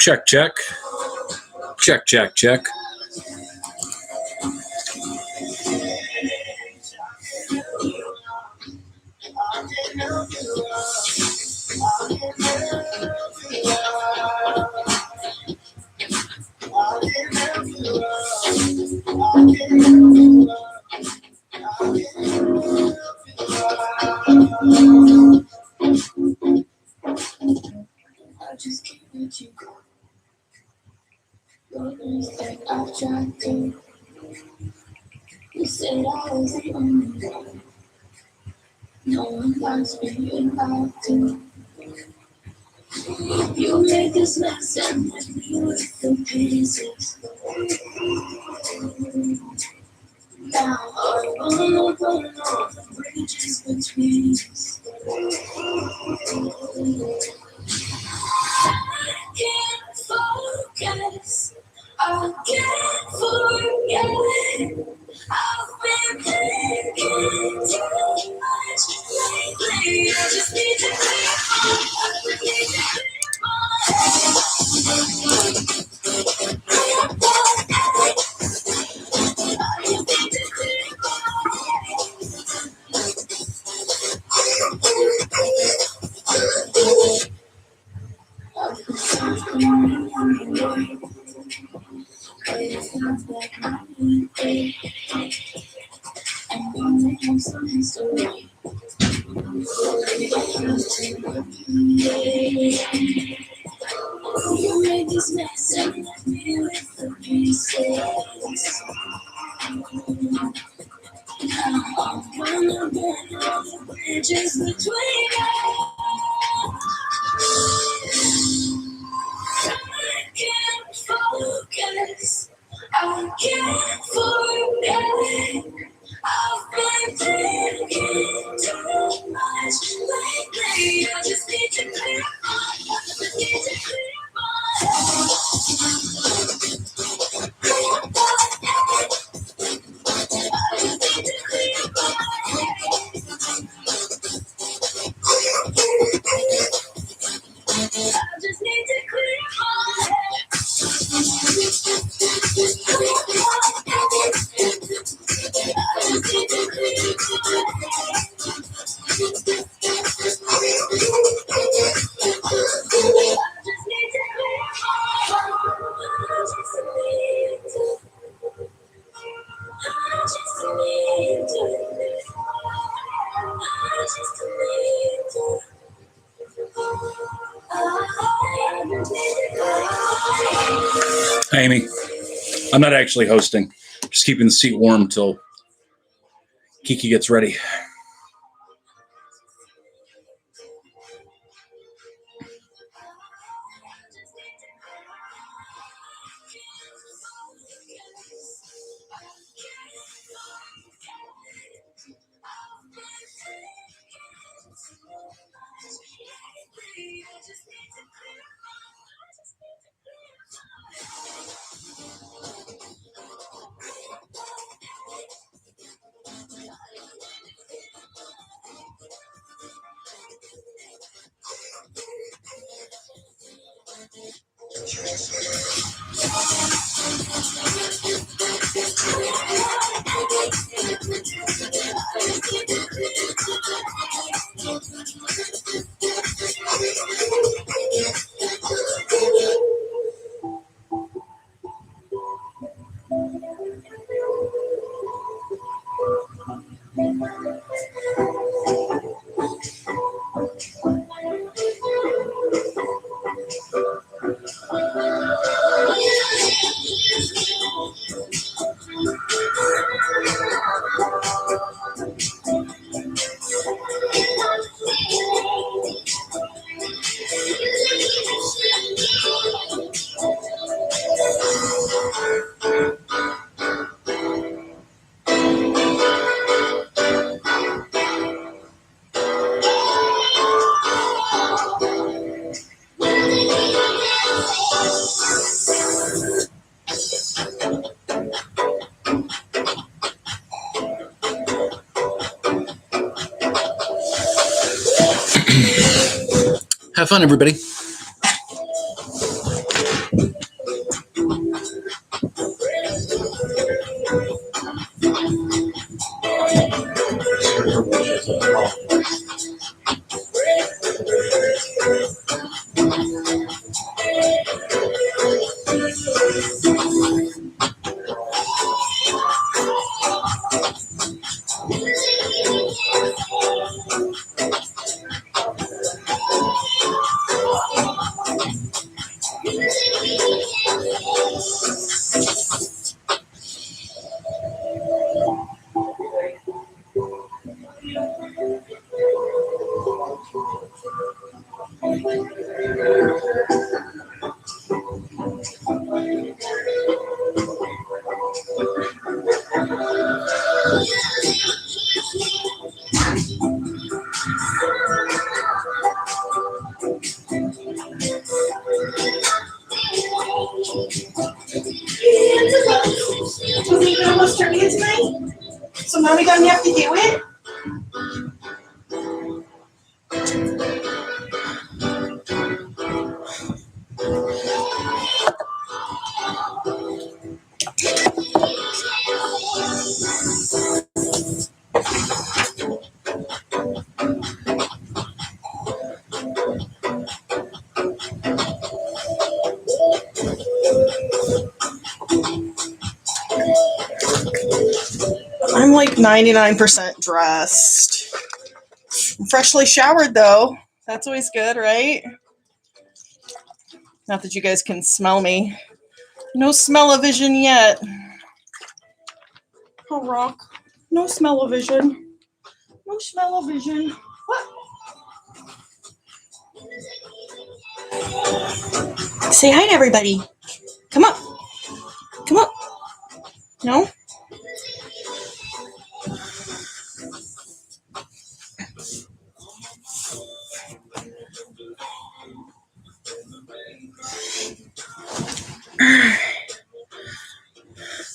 Check, check. Check, check, check. I just can't let you go. Your mistake, I've tried to. You said I was the only one. No one likes me, you lied to. You made this mess and left me with the pieces. Now I wanna burn all the bridges between us. I can't focus. I can't forget. I've been thinking too much lately. I just need to clear my head. I need to clear my head. I just need to clear I'm gonna have some history. You made this mess and left me with the pieces. Now I'm gonna burn all the bridges between us. I can't focus. I can't forget. I've been thinking too much lately. I just need to clear my head. I just need to clear my head. Clear my head. I just need to clear my head. I just need to clear my head. Amy, I'm not actually hosting. Just keeping the seat warm until Kiki gets ready. Have fun, everybody. Was it almost turning tonight? So mommy doesn't have to do it? I'm like 99% dressed. I'm freshly showered though. That's always good, right? Not that you guys can smell me. No smell-o-vision yet. Oh, Rock. No smell-o-vision. No smell-o-vision. What? Say hi to everybody. Come up. Come up. No?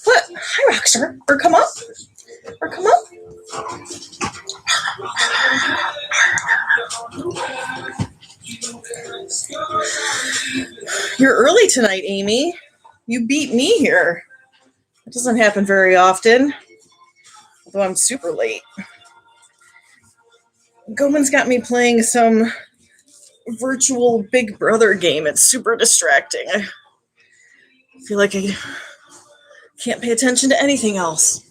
What? Hi, Rockstar. Or come up. Or come up. You're early tonight, Amy. You beat me here. It doesn't happen very often. Although I'm super late. Goman's got me playing some virtual Big Brother game. It's super distracting. I feel like I can't pay attention to anything else.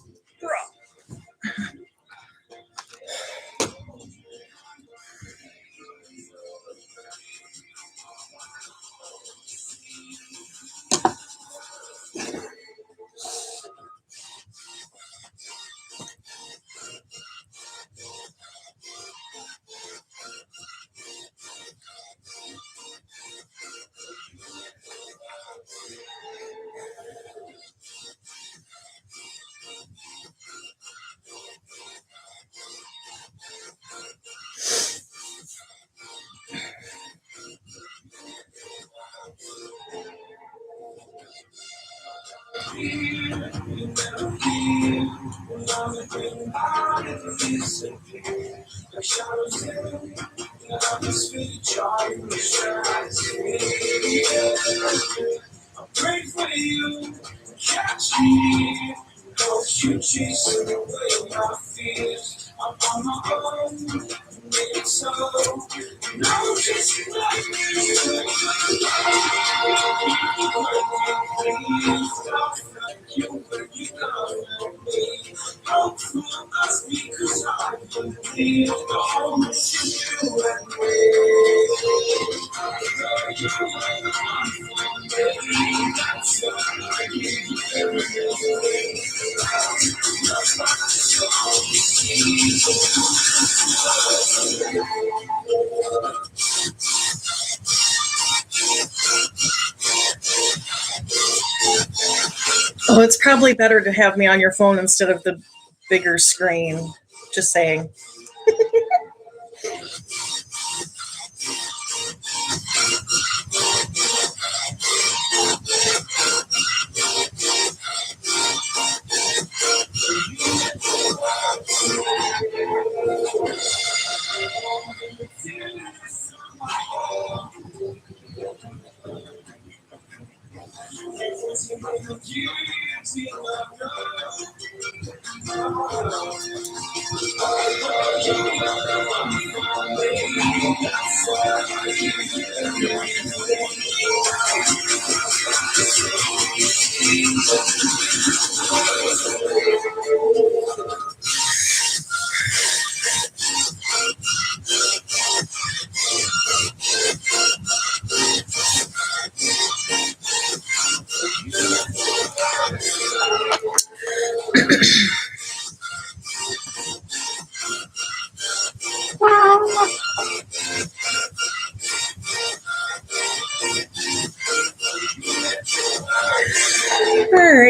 Pray for you, catch me. Don't you chase away my fears. I'm on my own, maybe so. Oh, it's probably better to have me on your phone instead of the bigger screen. Just saying.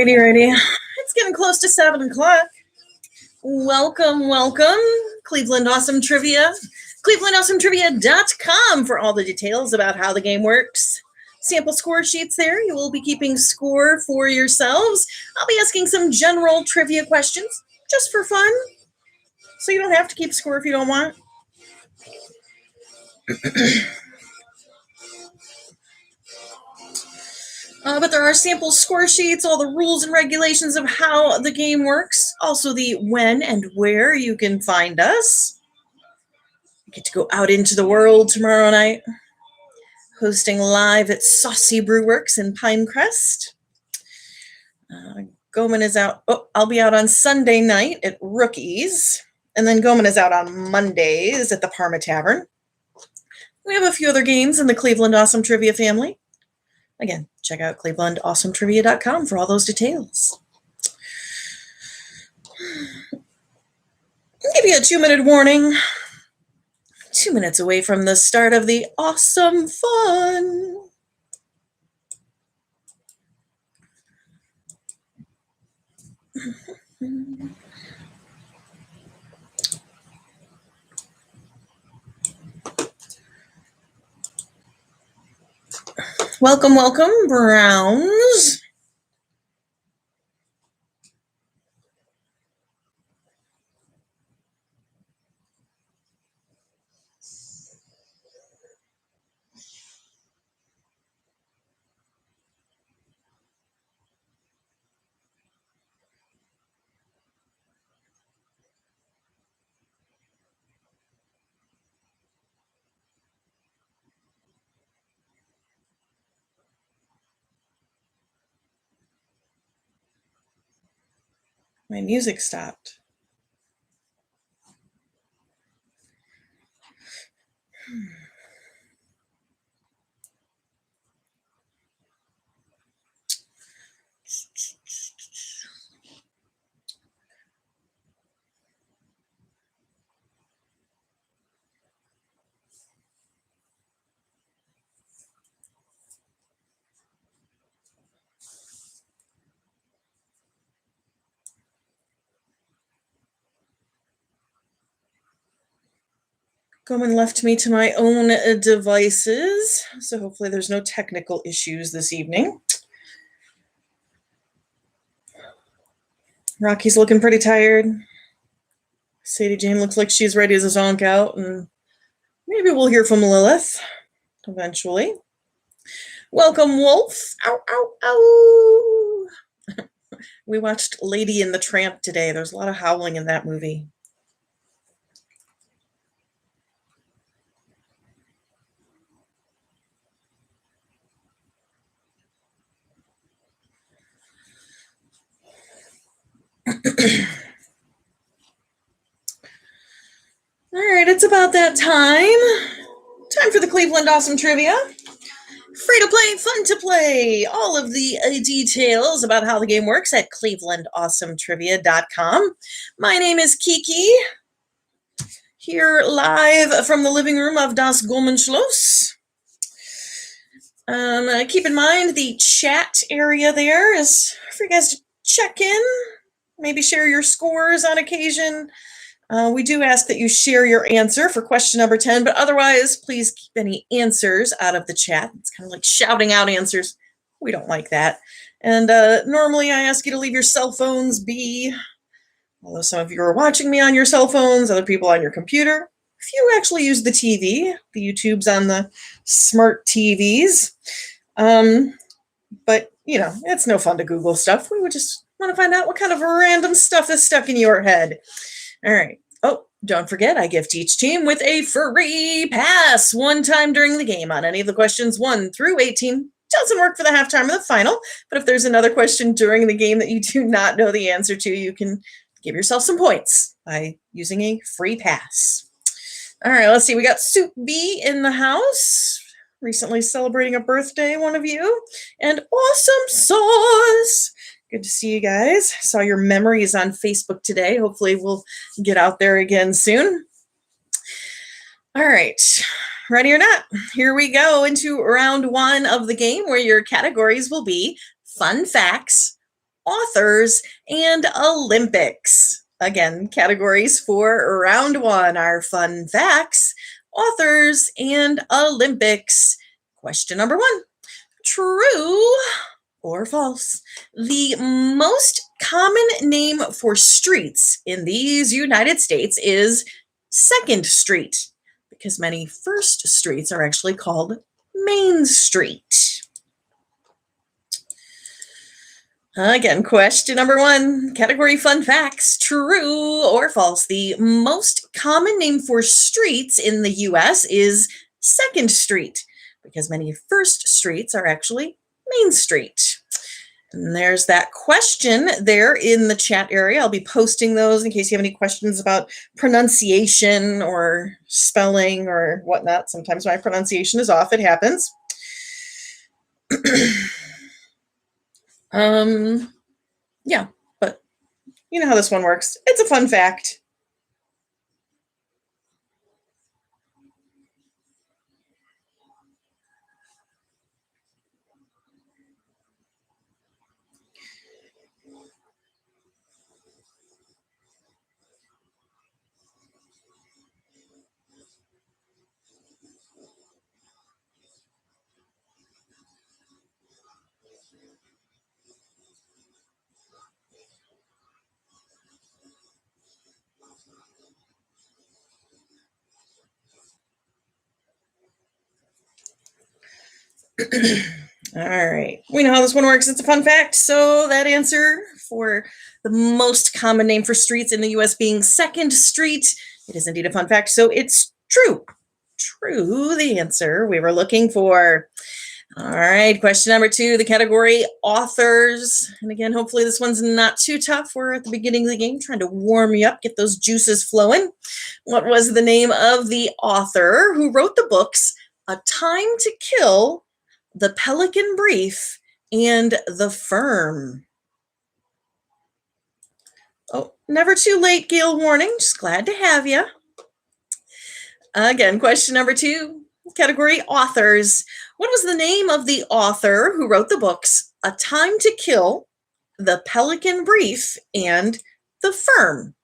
Alrighty. It's getting close to 7 o'clock. Welcome. Cleveland Awesome Trivia. ClevelandAwesomeTrivia.com for all the details about how the game works. Sample score sheets there. You will be keeping score for yourselves. I'll be asking some general trivia questions just for fun. So you don't have to keep score if you don't want. But there are sample score sheets, all the rules and regulations of how the game works, also the when and where you can find us. You get to go out into the world tomorrow night, hosting live at Saucy Brewworks in Pinecrest. Goman is out. Oh, I'll be out on Sunday night at Rookies. And then Goman is out on Mondays at the Parma Tavern. We have a few other games in the Cleveland Awesome Trivia family. Again, check out ClevelandAwesomeTrivia.com for all those details. I'll give you a 2-minute warning. 2 minutes away from the start of the awesome fun. Welcome, Browns. My music stopped. Goman left me to my own devices, so hopefully there's no technical issues this evening. Rocky's looking pretty tired. Sadie Jane looks like she's ready to zonk out, and maybe we'll hear from Lilith eventually. Welcome, Wolf. Ow, ow, ow. We watched Lady and the Tramp today. There's a lot of howling in that movie. All right, it's about that time. Time for the Cleveland Awesome Trivia. Free to play, fun to play. All of the details about how the game works at clevelandawesometrivia.com. My name is Kiki, here live from the living room of Das Gullmanschloss. Keep in mind the chat area there is for you guys to check in, maybe share your scores on occasion. We do ask that you share your answer for question number 10, but otherwise, please keep any answers out of the chat. It's kind of like shouting out answers. We don't like that. And normally I ask you to leave your cell phones be, although some of you are watching me on your cell phones, other people on your computer. If you actually use the TV, the YouTube's on the smart TVs. But, you know, it's no fun to Google stuff. We would just want to find out what kind of random stuff is stuck in your head. All right. Oh, don't forget, I gift each team with a free pass one time during the game on any of the questions 1 through 18. Doesn't work for the halftime or the final, but if there's another question during the game that you do not know the answer to, you can give yourself some points by using a free pass. All right, let's see. We got Soup B in the house, recently celebrating a birthday, one of you, and Awesome Sauce. Good to see you guys. Saw your memories on Facebook today. Hopefully we'll get out there again soon. All right, ready or not? Here we go into round 1 of the game, where your categories will be fun facts, authors, and Olympics. Again, categories for round 1 are fun facts, authors, and Olympics. Question number 1, true or false? The most common name for streets in these United States is 2nd Street, because many first streets are actually called Main Street. Again, question number 1, category fun facts, true or false? The most common name for streets in the US is 2nd Street, because many first streets are actually Main Street. And there's that question there in the chat area. I'll be posting those in case you have any questions about pronunciation or spelling or whatnot. Sometimes my pronunciation is off. It happens. Yeah, but you know how this one works. It's a fun fact. All right. We know how this one works. It's a fun fact. So that answer for the most common name for streets in the US being 2nd Street, it is indeed a fun fact. So it's true. True, the answer we were looking for. All right. Question number 2, the category authors. And again, hopefully this one's not too tough. We're at the beginning of the game trying to warm you up, get those juices flowing. What was the name of the author who wrote the books A Time to Kill, The Pelican Brief, and The Firm? Oh, never too late, Gail Warning. Just glad to have you. Again, question number 2, category authors. What was the name of the author who wrote the books A Time to Kill, The Pelican Brief, and The Firm?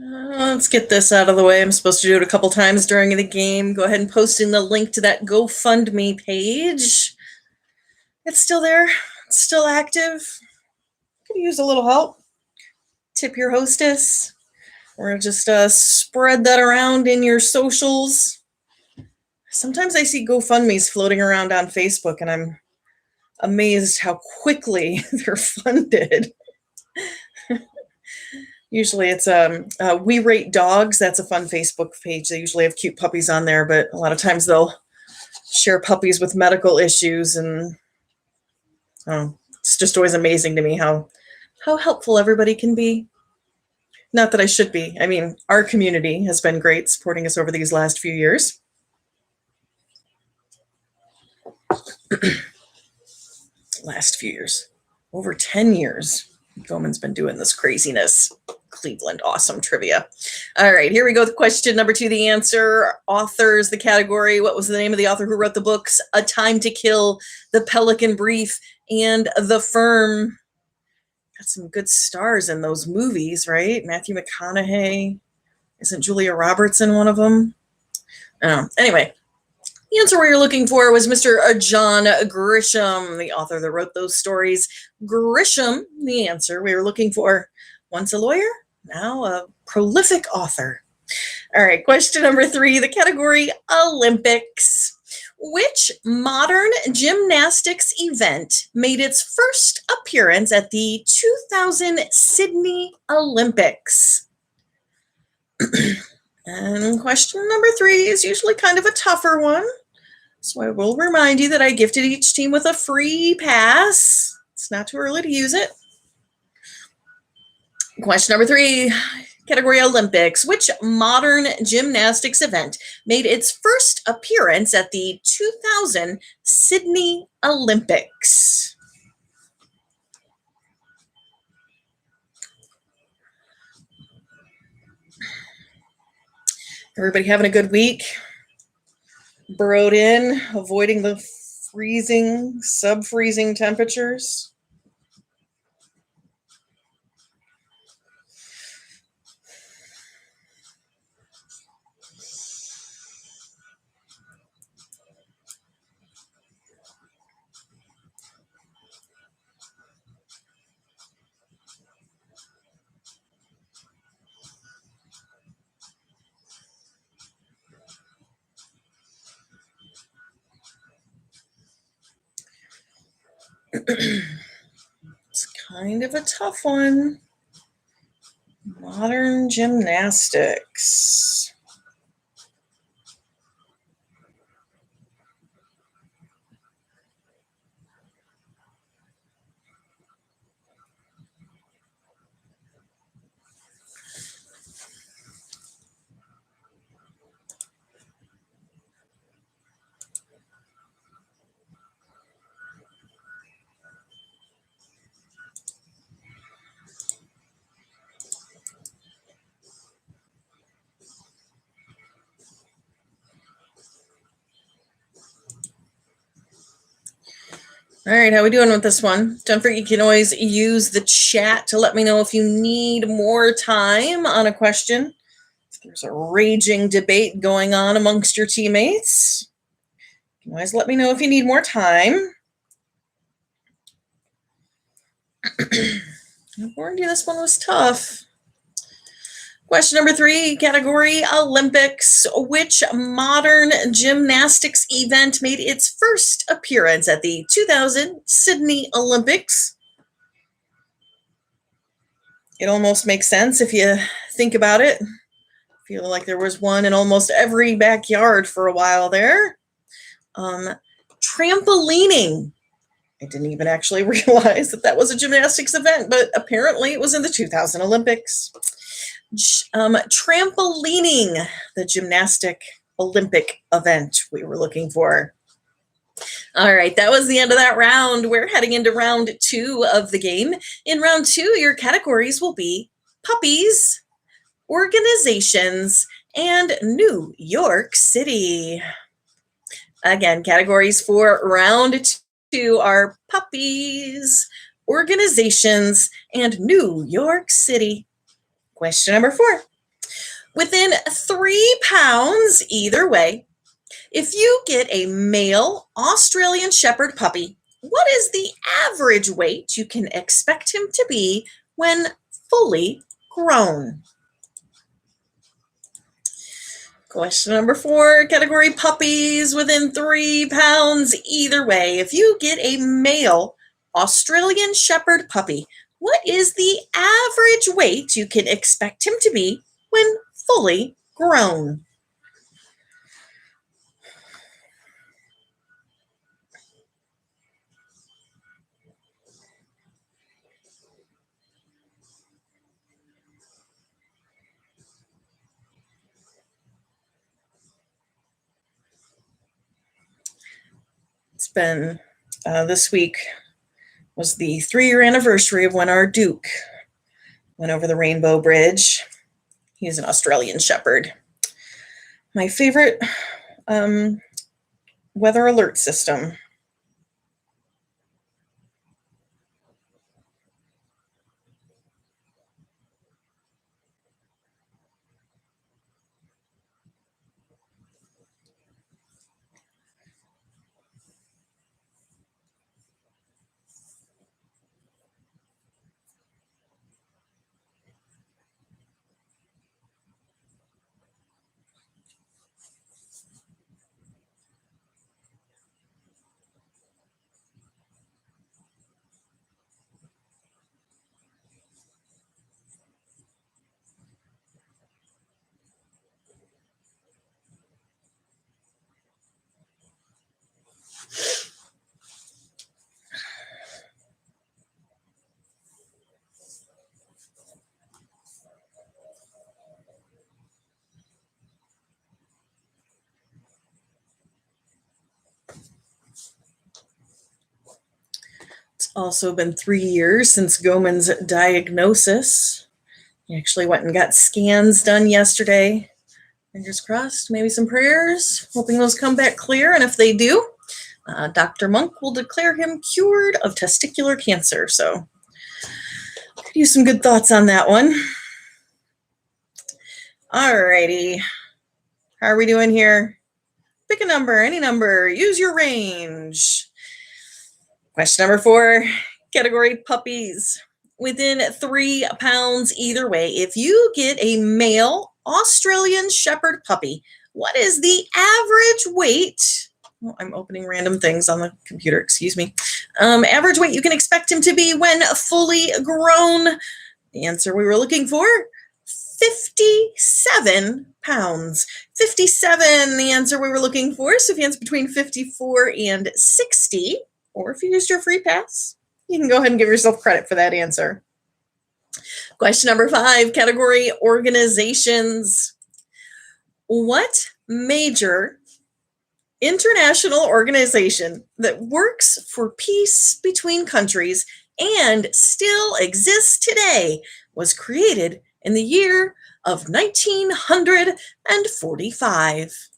Let's get this out of the way. I'm supposed to do it a couple times during the game. Go ahead and post in the link to that GoFundMe page. It's still there. It's still active. Could use a little help. Tip your hostess. Or just spread that around in your socials. Sometimes I see GoFundMes floating around on Facebook, and I'm amazed how quickly they're funded. Usually it's We Rate Dogs. That's a fun Facebook page. They usually have cute puppies on there, but a lot of times they'll share puppies with medical issues, and it's just always amazing to me how helpful everybody can be. Not that I should be. I mean, our community has been great supporting us over these last few years. Last few years. Over 10 years. Goman's been doing this craziness. Cleveland, awesome trivia. All right, here we go with question number 2, the answer. Authors, the category. What was the name of the author who wrote the books A Time to Kill, The Pelican Brief, and The Firm? Got some good stars in those movies, right? Matthew McConaughey. Isn't Julia Roberts in one of them? Anyway, the answer we were looking for was Mr. John Grisham, the author that wrote those stories. Grisham, the answer we were looking for. Once a lawyer, now a prolific author. All right, question number 3, the category Olympics. Which modern gymnastics event made its first appearance at the 2000 Sydney Olympics? And question number 3 is usually kind of a tougher one. So I will remind you that I gifted each team with a free pass. It's not too early to use it. Question number 3, category Olympics. Which modern gymnastics event made its first appearance at the 2000 Sydney Olympics? Everybody having a good week? Burrowed in, avoiding the freezing, sub-freezing temperatures? It's kind of a tough one. Modern gymnastics. All right, how we doing with this one? Don't forget, you can always use the chat to let me know if you need more time on a question. If there's a raging debate going on amongst your teammates, you can always let me know if you need more time. I warned you this one was tough. Question number 3, category Olympics. Which modern gymnastics event made its first appearance at the 2000 Sydney Olympics? It almost makes sense if you think about it. I feel like there was one in almost every backyard for a while there. Trampolining. I didn't even actually realize that was a gymnastics event, but apparently it was in the 2000 Olympics. Trampolining, the gymnastic Olympic event we were looking for. All right, that was the end of that round. We're heading into round 2 of the game. In round 2, your categories will be puppies, organizations, and New York City. Again, categories for round 2 are puppies, organizations, and New York City. Question number 4. Within 3 pounds either way, if you get a male Australian Shepherd puppy, what is the average weight you can expect him to be when fully grown? Question number 4, category puppies within 3 pounds either way. If you get a male Australian Shepherd puppy, what is the average weight you can expect him to be when fully grown? It's been this week was the 3-year anniversary of when our Duke went over the Rainbow Bridge. He's an Australian Shepherd. My favorite weather alert system. It's also been 3 years since Goman's diagnosis. He actually went and got scans done yesterday. Fingers crossed, maybe some prayers, hoping those come back clear. And if they do, Dr. Monk will declare him cured of testicular cancer. So could use some good thoughts on that one. Alrighty. How are we doing here? Pick a number, any number, use your range. Question number 4, category puppies. Within 3 pounds either way, if you get a male Australian Shepherd puppy, what is the average weight? Oh, I'm opening random things on the computer, excuse me. Average weight you can expect him to be when fully grown. The answer we were looking for, 57 pounds. 57, the answer we were looking for. So if you answer between 54 and 60, or if you used your free pass, you can go ahead and give yourself credit for that answer. Question number 5, category organizations. What major international organization that works for peace between countries and still exists today was created in the year of 1945?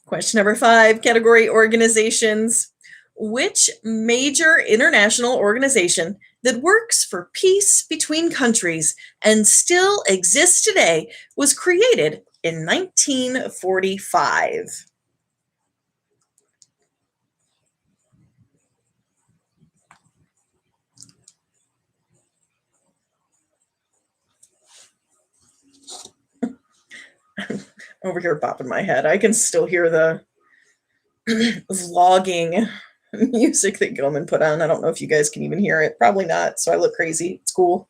Question number 5, category organizations. Which major international organization that works for peace between countries and still exists today was created in 1945? Over here bopping my head. I can still hear the vlogging music that Gilman put on. I don't know if you guys can even hear it. Probably not, so I look crazy. It's cool.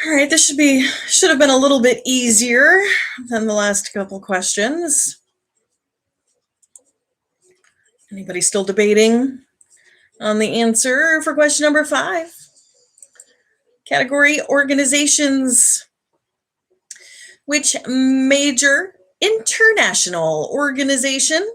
All right, this should have been a little bit easier than the last couple questions. Anybody still debating on the answer for question number 5? Category organizations. Which major international organization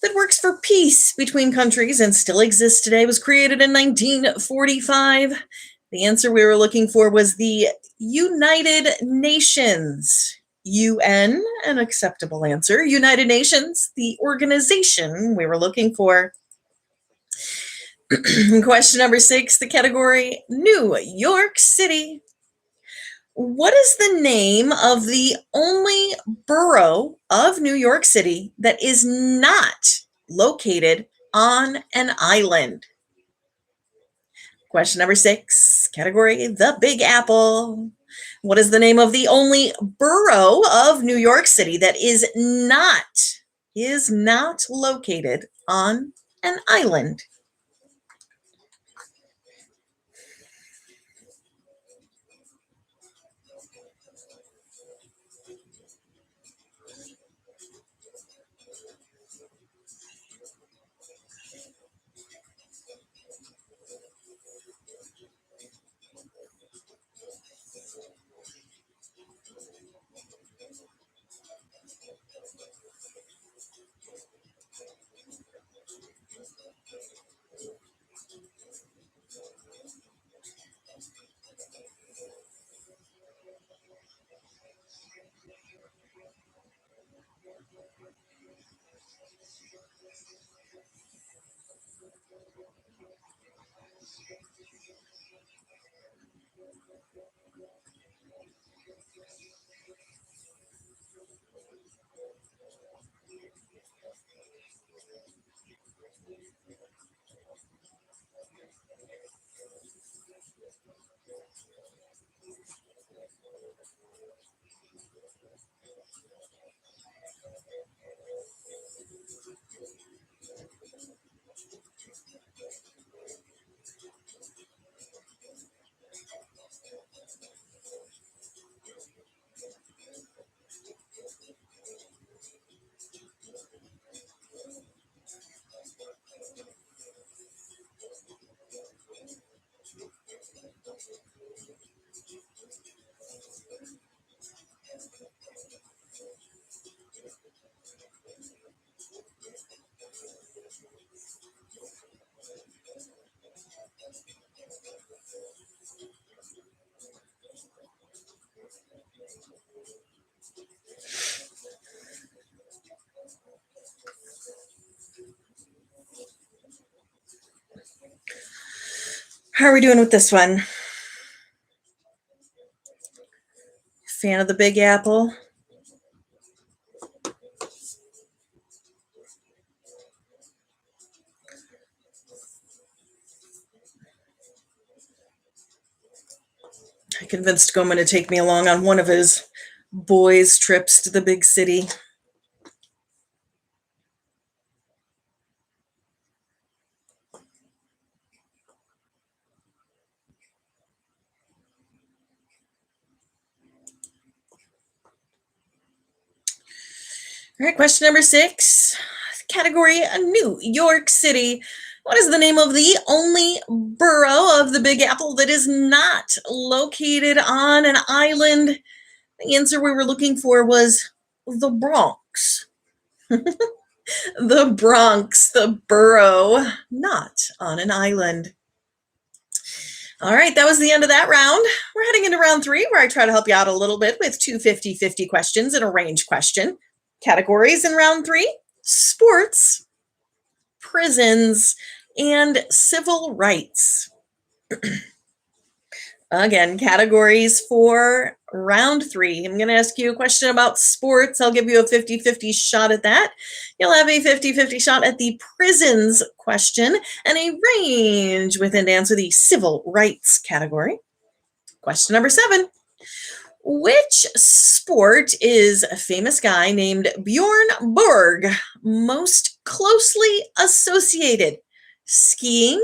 that works for peace between countries and still exists today was created in 1945? The answer we were looking for was the United Nations. UN, an acceptable answer. United Nations, the organization we were looking for. Question number 6, the category New York City. What is the name of the only borough of New York City that is not located on an island? Question number 6, category The Big Apple. What is the name of the only borough of New York City that is not located on an island? How are we doing with this one? Fan of the Big Apple? I convinced Goman to take me along on one of his boys' trips to the big city. All right, question number 6, category New York City. What is the name of the only borough of the Big Apple that is not located on an island? The answer we were looking for was the Bronx. The Bronx, the borough, not on an island. All right, that was the end of that round. We're heading into round 3, where I try to help you out a little bit with 2 50-50 questions and a range question. Categories in round 3, sports, prisons, and civil rights. Again, categories for round 3. I'm going to ask you a question about sports. I'll give you a 50-50 shot at that. You'll have a 50-50 shot at the prisons question and a range within to answer the civil rights category. Question number 7. Which sport is a famous guy named Bjorn Borg most closely associated? Skiing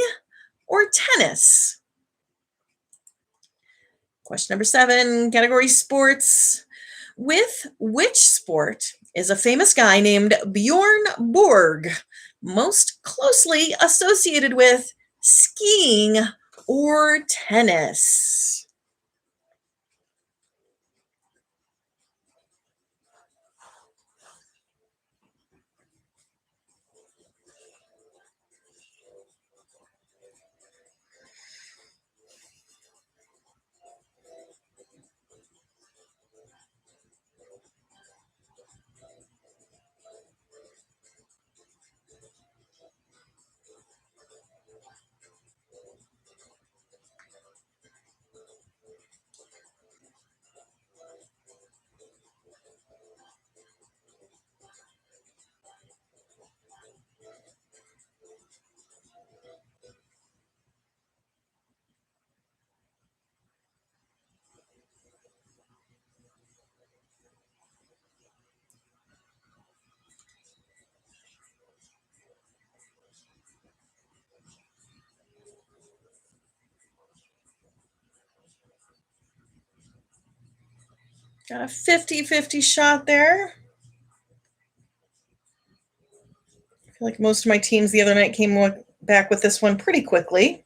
or tennis? Question number 7, category sports. With which sport is a famous guy named Bjorn Borg most closely associated with skiing or tennis? Got a 50-50 shot there. I feel like most of my teams the other night came back with this one pretty quickly.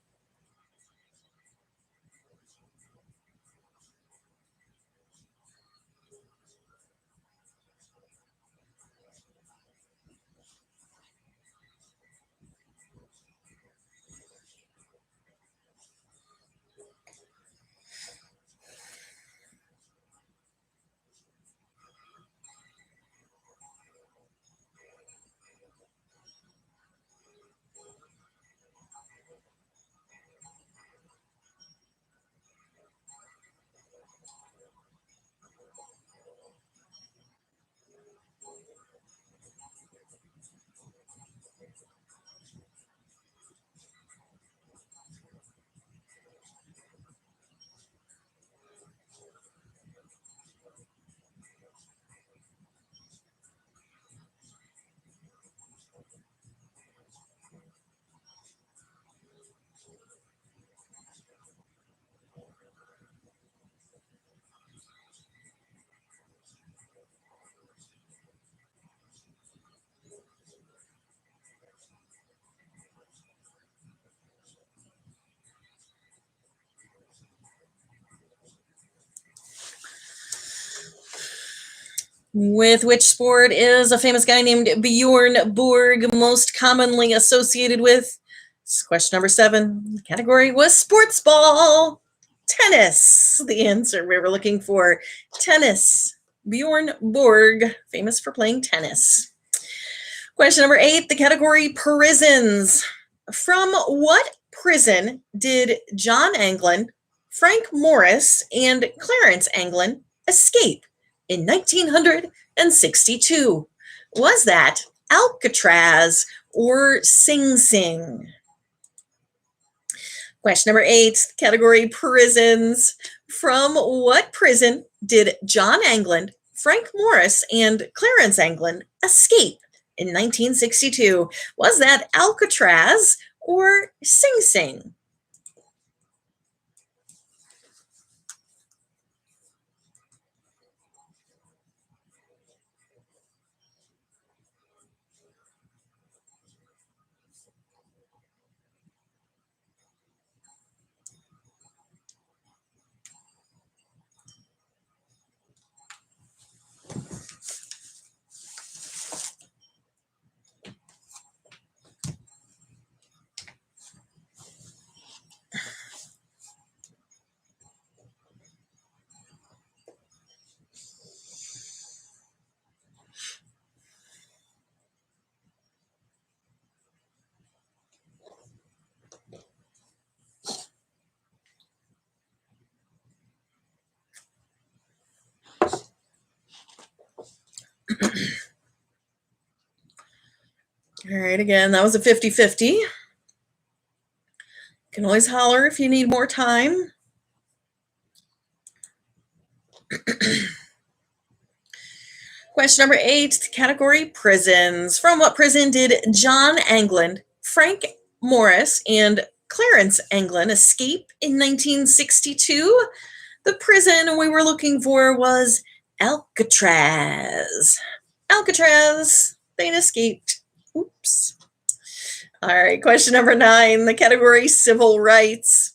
With which sport is a famous guy named Bjorn Borg most commonly associated with? This is question number 7. The category was sports ball. Tennis, the answer we were looking for. Tennis. Bjorn Borg, famous for playing tennis. Question number 8, the category prisons. From what prison did John Anglin, Frank Morris, and Clarence Anglin escape in 1962? Was that Alcatraz or Sing Sing? Question number 8, category prisons. From what prison did John Anglin, Frank Morris, and Clarence Anglin escape in 1962? Was that Alcatraz or Sing Sing? All right, again, that was a 50-50. You can always holler if you need more time. Question number 8, category prisons. From what prison did John Anglin, Frank Morris, and Clarence Anglin escape in 1962? The prison we were looking for was Alcatraz. Alcatraz. They'd escaped. Oops. All right, question number 9, the category civil rights.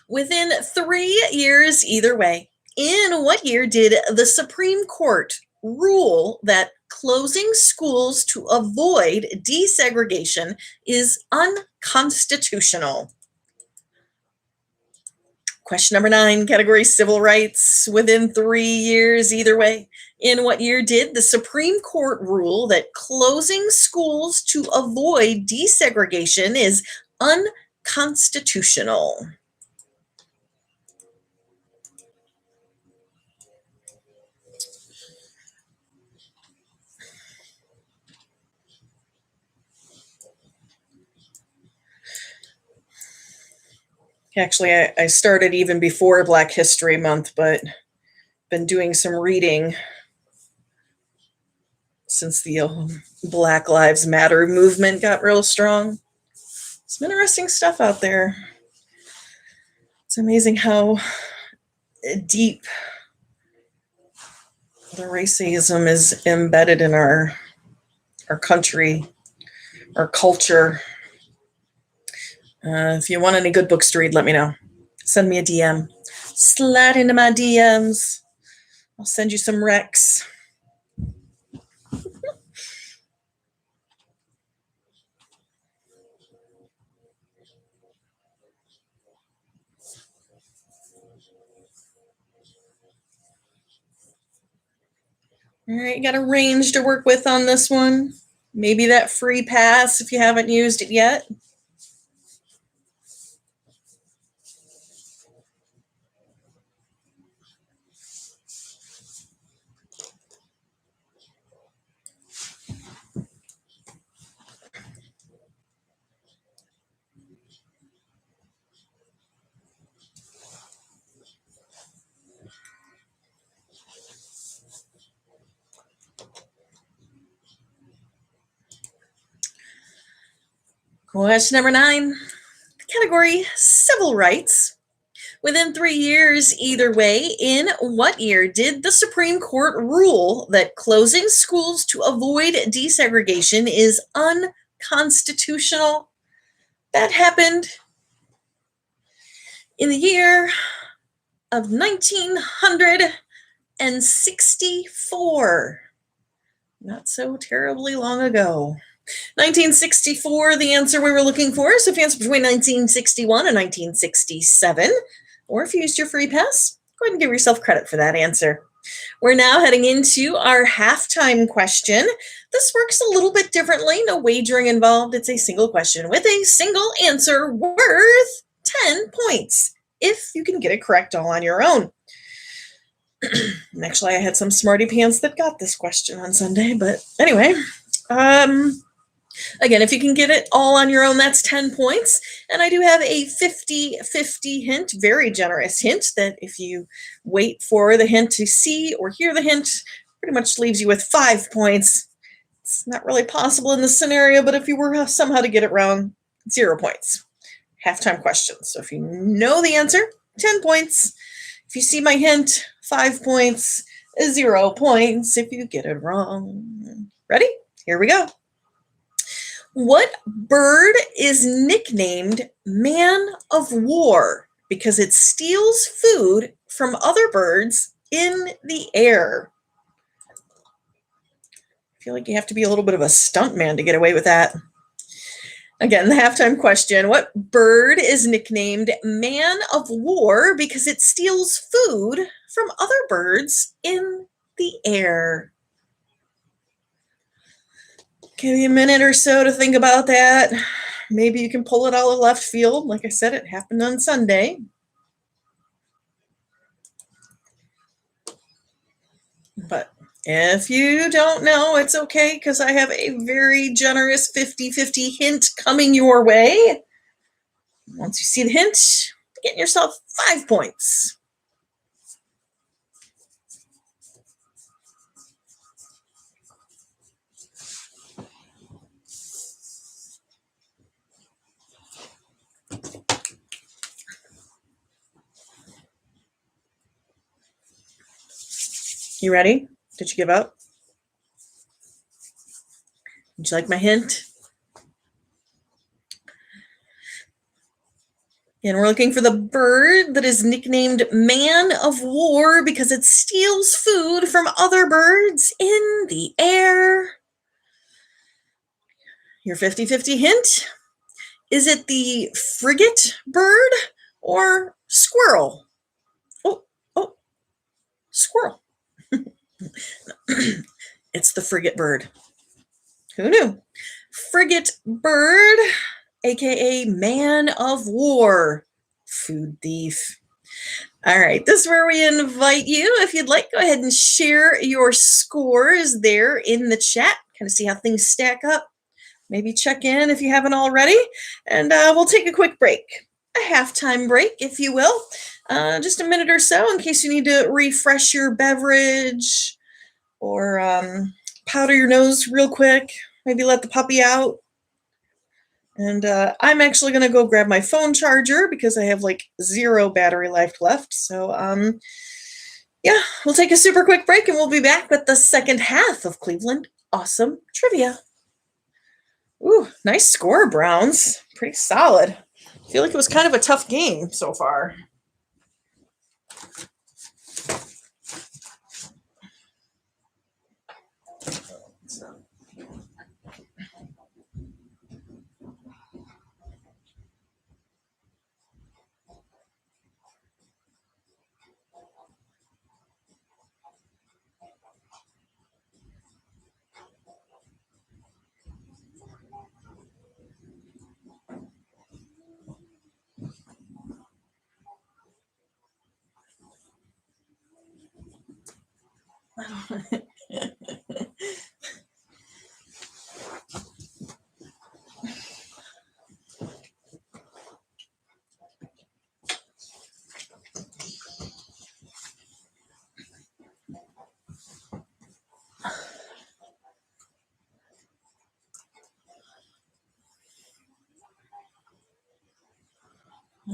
Within 3 years, either way, in what year did the Supreme Court rule that closing schools to avoid desegregation is unconstitutional? Question number 9, category civil rights. Within 3 years, either way, in what year did the Supreme Court rule that closing schools to avoid desegregation is unconstitutional? Actually, I started even before Black History Month, but been doing some reading since the Black Lives Matter movement got real strong. Some interesting stuff out there. It's amazing how deep the racism is embedded in our country, our culture. If you want any good books to read, let me know. Send me a DM. Slide into my DMs. I'll send you some recs. All right, you got a range to work with on this one. Maybe that free pass if you haven't used it yet. Question number 9, category civil rights. Within 3 years, either way, in what year did the Supreme Court rule that closing schools to avoid desegregation is unconstitutional? That happened in the year of 1964. Not so terribly long ago. 1964, the answer we were looking for. So if you answer between 1961 and 1967, or if you used your free pass, go ahead and give yourself credit for that answer. We're now heading into our halftime question. This works a little bit differently. No wagering involved. It's a single question with a single answer worth 10 points if you can get it correct all on your own. And actually, I had some smarty pants that got this question on Sunday, but anyway. Again, if you can get it all on your own, that's 10 points. And I do have a 50-50 hint, very generous hint, that if you wait for the hint to see or hear the hint, pretty much leaves you with 5 points. It's not really possible in this scenario, but if you were somehow to get it wrong, 0 points. Halftime question. So if you know the answer, 10 points. If you see my hint, 5 points, 0 points if you get it wrong. Ready? Here we go. What bird is nicknamed Man of War because it steals food from other birds in the air? I feel like you have to be a little bit of a stuntman to get away with that. Again, the halftime question. What bird is nicknamed Man of War because it steals food from other birds in the air? Give you a minute or so to think about that. Maybe you can pull it out of left field. Like I said, it happened on Sunday. But if you don't know, it's okay because I have a very generous 50-50 hint coming your way. Once you see the hint, get yourself 5 points. You ready? Did you give up? Would you like my hint? And we're looking for the bird that is nicknamed Man of War because it steals food from other birds in the air. Your 50-50 hint. Is it the frigate bird or squirrel? Oh, squirrel. It's the frigate bird. Who knew? Frigate bird, aka Man of War, food thief. All right, this is where we invite you. If you'd like, go ahead and share your scores there in the chat, kind of see how things stack up. Maybe check in if you haven't already, and we'll take a quick break, a halftime break, if you will, just a minute or so in case you need to refresh your beverage or powder your nose real quick, maybe let the puppy out. And I'm actually going to go grab my phone charger because I have like 0 battery life left. So yeah, we'll take a super quick break and we'll be back with the second half of Cleveland Awesome Trivia. Ooh, nice score, Browns. Pretty solid. I feel like it was kind of a tough game so far.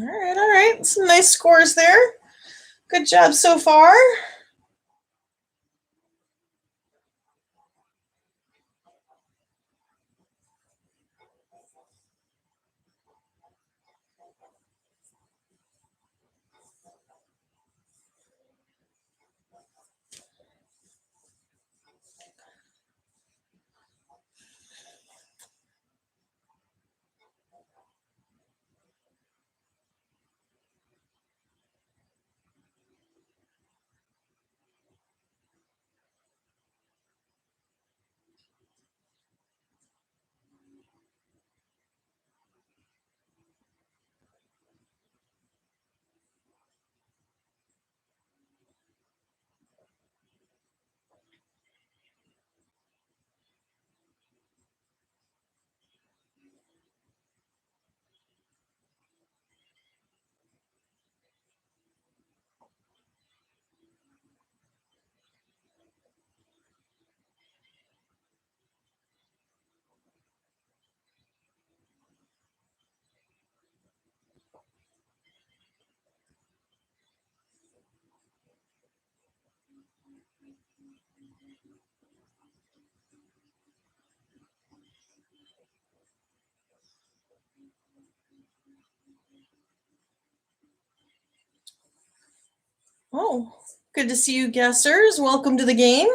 All right. Some nice scores there. Good job so far. Oh, good to see you guessers. Welcome to the game.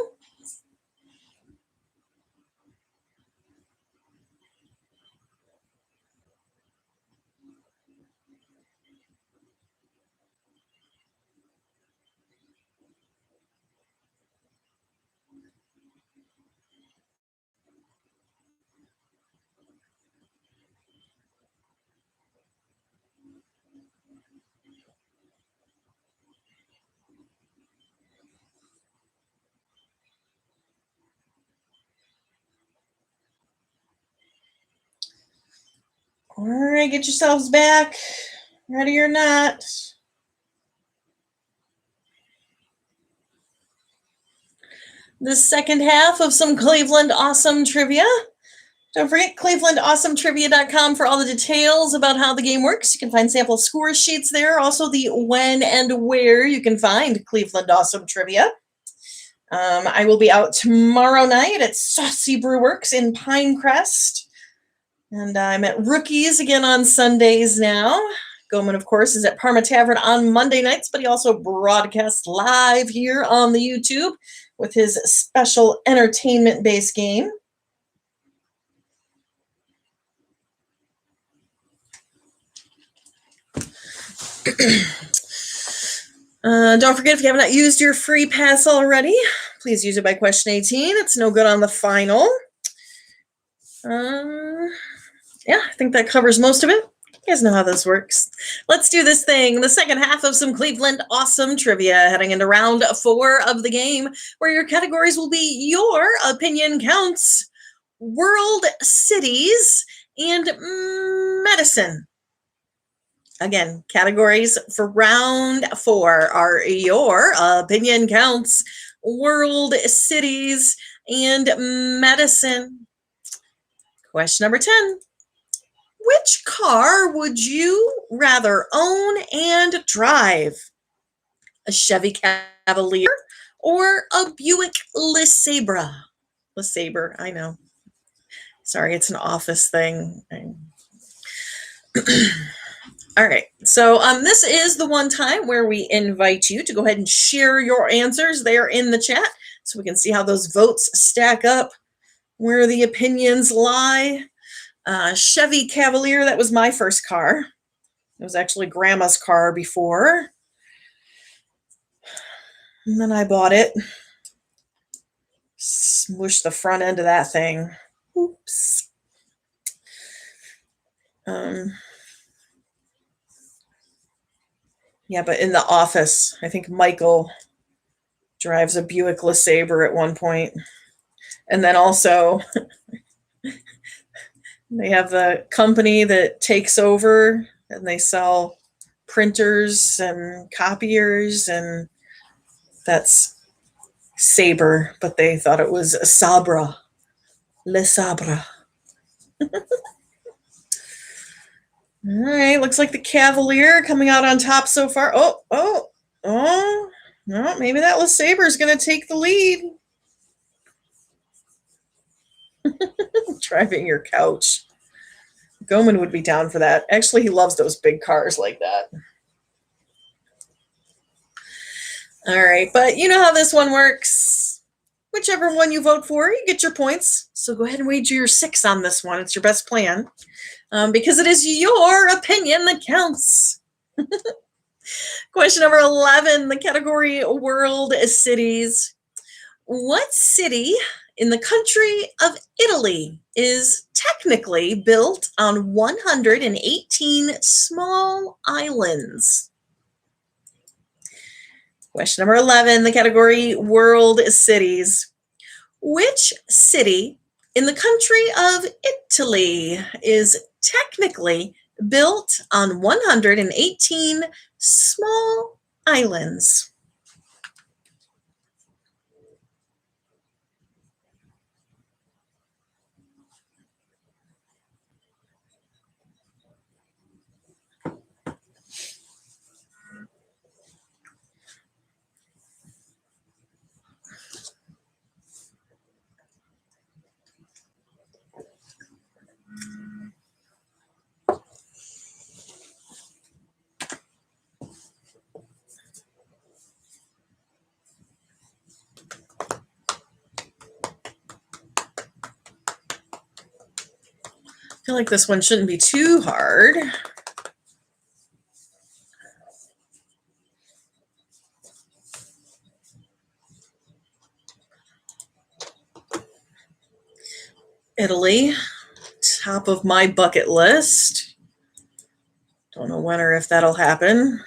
All right, get yourselves back, ready or not. The second half of some Cleveland Awesome Trivia. Don't forget clevelandawesometrivia.com for all the details about how the game works. You can find sample score sheets there. Also the when and where you can find Cleveland Awesome Trivia. I will be out tomorrow night at Saucy Brew Works in Pinecrest. And I'm at Rookies again on Sundays now. Goman, of course, is at Parma Tavern on Monday nights, but he also broadcasts live here on the YouTube with his special entertainment-based game. Don't forget, if you have not used your free pass already, please use it by question 18. It's no good on the final. Yeah, I think that covers most of it. You guys know how this works. Let's do this thing. The second half of some Cleveland Awesome Trivia, heading into round 4 of the game, where your categories will be Your Opinion Counts, World, Cities, and Medicine. Again, categories for round 4 are Your Opinion Counts, World, Cities, and Medicine. Question number 10. Which car would you rather own and drive? A Chevy Cavalier or a Buick LeSabre? LeSabre, I know. Sorry, it's an office thing. All right, so this is the one time where we invite you to go ahead and share your answers there in the chat so we can see how those votes stack up, where the opinions lie. Chevy Cavalier, that was my first car. It was actually Grandma's car before. And then I bought it. Smushed the front end of that thing. Oops. Yeah, but in the office, I think Michael drives a Buick LeSabre at one point. And then also, they have the company that takes over and they sell printers and copiers, and that's Sabre, but they thought it was a Sabra. LeSabre. All right, looks like the Cavalier coming out on top so far. Oh, no, maybe that LeSabre is going to take the lead. Driving your couch. Goman would be down for that. Actually, he loves those big cars like that. All right, but you know how this one works. Whichever one you vote for, you get your points. So go ahead and wager your 6 on this one. It's your best plan. Because it is your opinion that counts. Question number 11, the category World Cities. What city in the country of Italy is technically built on 118 small islands? Question number 11, the category World Cities. Which city in the country of Italy is technically built on 118 small islands? I feel like this one shouldn't be too hard. Italy, top of my bucket list. Don't know when or if that'll happen.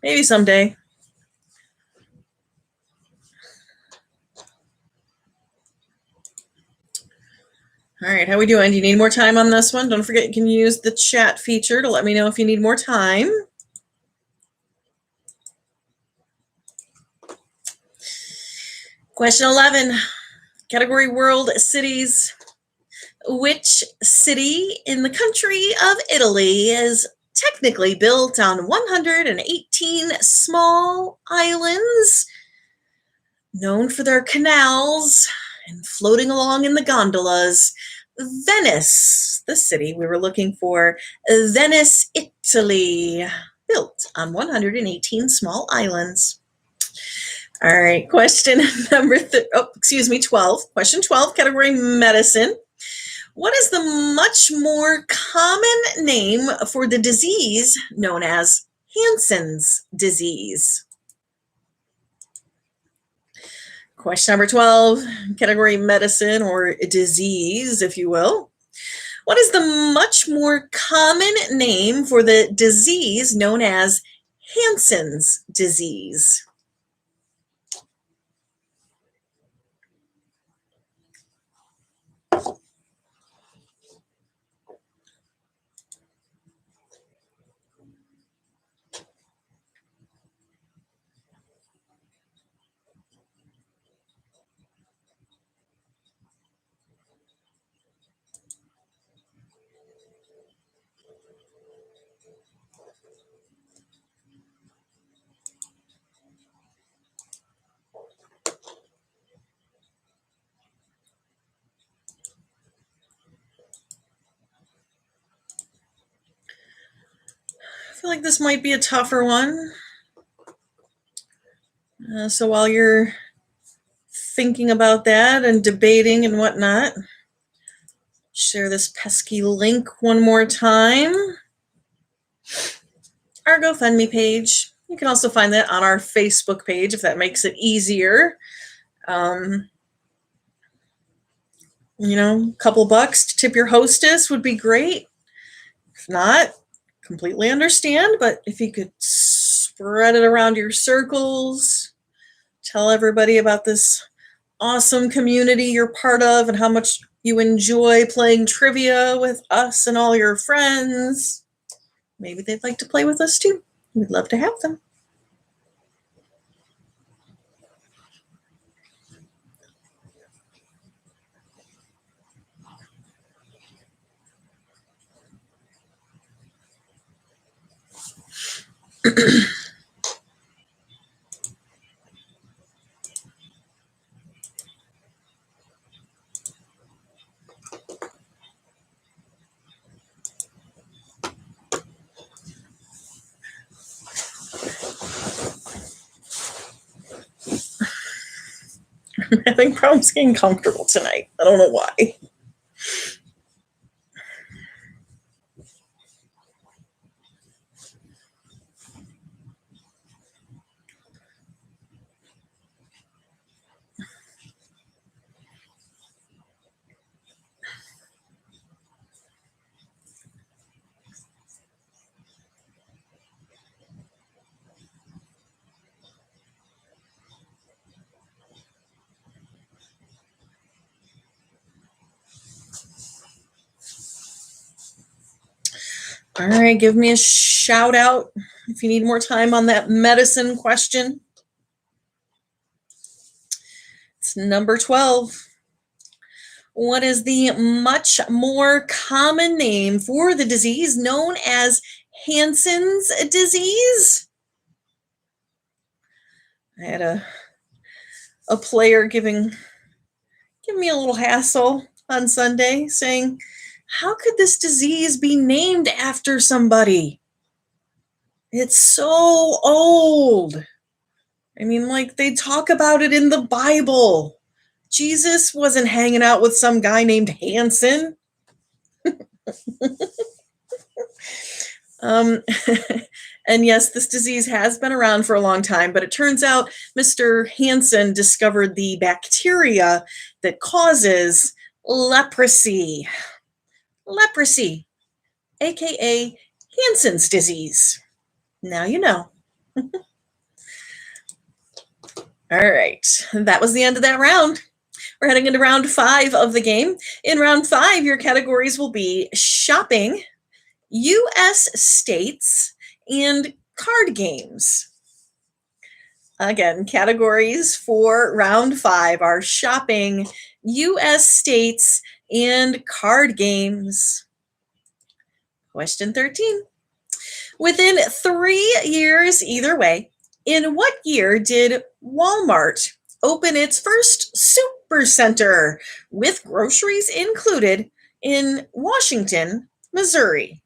Maybe someday. All right, how we doing? Do you need more time on this one? Don't forget you can use the chat feature to let me know if you need more time. Question 11, category World Cities. Which city in the country of Italy is technically built on 118 small islands? known for their canals and floating along in the gondolas. Venice, the city we were looking for. Venice, Italy, built on 118 small islands. All right, question number 12. Question 12, category medicine. What is the much more common name for the disease known as Hansen's disease? Question number 12, category medicine or disease, if you will. What is the much more common name for the disease known as Hansen's disease? I feel like this might be a tougher one. So while you're thinking about that and debating and whatnot, share this pesky link one more time. Our GoFundMe page. You can also find that on our Facebook page if that makes it easier. A couple bucks to tip your hostess would be great. If not, completely understand, but if you could spread it around your circles, tell everybody about this awesome community you're part of and how much you enjoy playing trivia with us and all your friends. Maybe they'd like to play with us too. We'd love to have them. I'm having problems getting comfortable tonight. I don't know why. All right, give me a shout out if you need more time on that medicine question. It's number 12. What is the much more common name for the disease known as Hansen's disease? I had a player giving me a little hassle on Sunday saying, how could this disease be named after somebody? It's so old. I mean, like they talk about it in the Bible. Jesus wasn't hanging out with some guy named Hansen. And yes, this disease has been around for a long time, but it turns out Mr. Hansen discovered the bacteria that causes leprosy. Leprosy, aka Hansen's disease. Now you know. All right, that was the end of that round. We're heading into round 5 of the game. In round 5, your categories will be shopping, U.S. states, and card games. Again, categories for round 5 are shopping, U.S. states, and card games. Question 13. Within 3 years either way, in what year did Walmart open its first super center with groceries included in Washington, Missouri?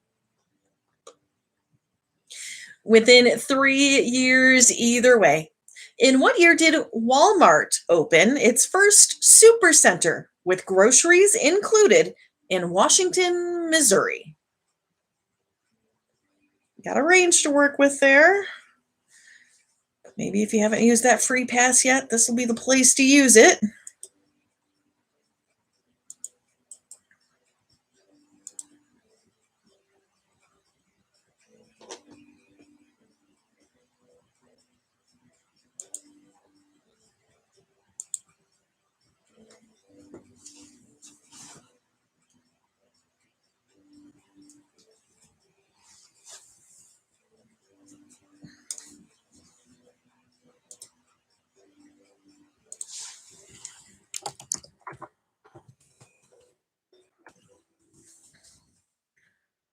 Within 3 years, either way. In what year did Walmart open its first super center with groceries included in Washington, Missouri? Got a range to work with there. Maybe if you haven't used that free pass yet, this will be the place to use it.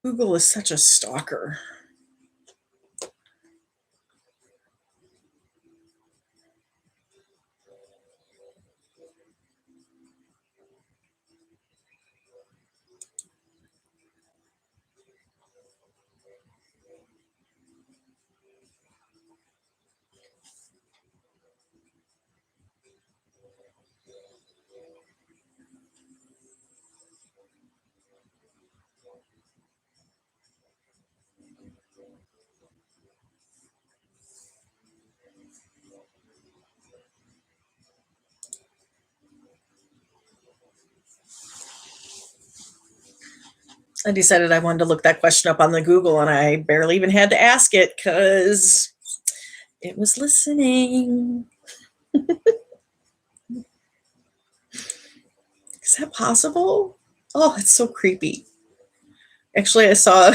Google is such a stalker. I decided I wanted to look that question up on the Google, and I barely even had to ask it because it was listening. Is that possible? Oh, it's so creepy. Actually, I saw